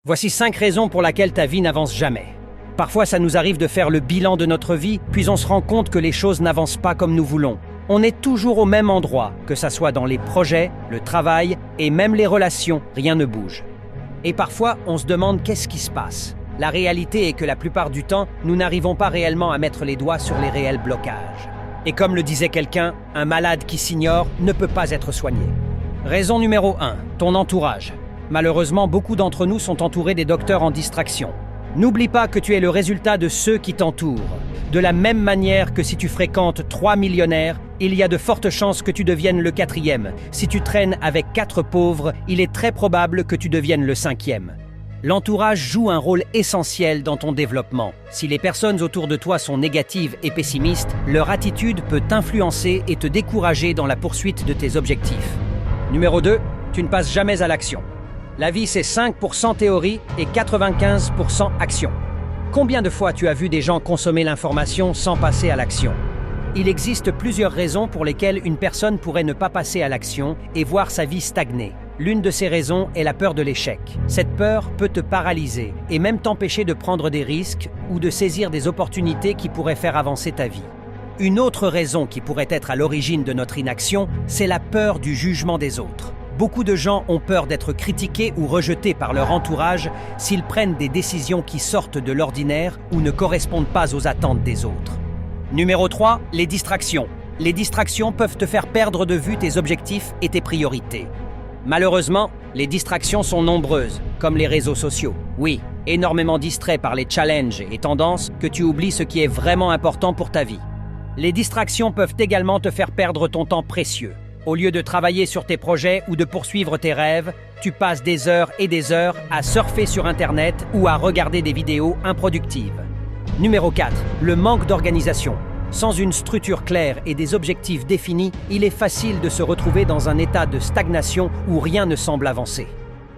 Voici 5 raisons pour lesquelles ta vie n'avance jamais. Parfois, ça nous arrive de faire le bilan de notre vie, puis on se rend compte que les choses n'avancent pas comme nous voulons. On est toujours au même endroit, que ça soit dans les projets, le travail et même les relations, rien ne bouge. Et parfois, on se demande qu'est-ce qui se passe. La réalité est que la plupart du temps, nous n'arrivons pas réellement à mettre les doigts sur les réels blocages. Et comme le disait quelqu'un, un malade qui s'ignore ne peut pas être soigné. Raison numéro 1, ton entourage. Malheureusement, beaucoup d'entre nous sont entourés des docteurs en distraction. N'oublie pas que tu es le résultat de ceux qui t'entourent. De la même manière que si tu fréquentes 3 millionnaires, il y a de fortes chances que tu deviennes le 4e. Si tu traînes avec 4 pauvres, il est très probable que tu deviennes le 5e. L'entourage joue un rôle essentiel dans ton développement. Si les personnes autour de toi sont négatives et pessimistes, leur attitude peut t'influencer et te décourager dans la poursuite de tes objectifs. Numéro 2, tu ne passes jamais à l'action. La vie, c'est 5% théorie et 95% action. Combien de fois tu as vu des gens consommer l'information sans passer à l'action? Il existe plusieurs raisons pour lesquelles une personne pourrait ne pas passer à l'action et voir sa vie stagner. L'une de ces raisons est la peur de l'échec. Cette peur peut te paralyser et même t'empêcher de prendre des risques ou de saisir des opportunités qui pourraient faire avancer ta vie. Une autre raison qui pourrait être à l'origine de notre inaction, c'est la peur du jugement des autres. Beaucoup de gens ont peur d'être critiqués ou rejetés par leur entourage s'ils prennent des décisions qui sortent de l'ordinaire ou ne correspondent pas aux attentes des autres. Numéro 3, les distractions. Les distractions peuvent te faire perdre de vue tes objectifs et tes priorités. Malheureusement, les distractions sont nombreuses, comme les réseaux sociaux. Oui, énormément distrait par les challenges et tendances que tu oublies ce qui est vraiment important pour ta vie. Les distractions peuvent également te faire perdre ton temps précieux. Au lieu de travailler sur tes projets ou de poursuivre tes rêves, tu passes des heures et des heures à surfer sur Internet ou à regarder des vidéos improductives. Numéro 4, le manque d'organisation. Sans une structure claire et des objectifs définis, il est facile de se retrouver dans un état de stagnation où rien ne semble avancer.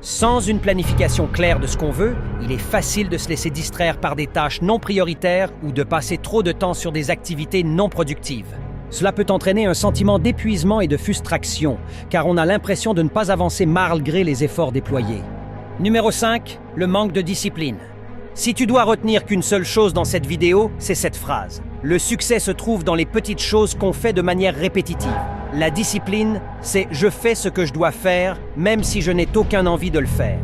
Sans une planification claire de ce qu'on veut, il est facile de se laisser distraire par des tâches non prioritaires ou de passer trop de temps sur des activités non productives. Cela peut entraîner un sentiment d'épuisement et de frustration, car on a l'impression de ne pas avancer malgré les efforts déployés. Numéro 5, le manque de discipline. Si tu dois retenir qu'une seule chose dans cette vidéo, c'est cette phrase. Le succès se trouve dans les petites choses qu'on fait de manière répétitive. La discipline, c'est « je fais ce que je dois faire, même si je n'ai aucune envie de le faire ».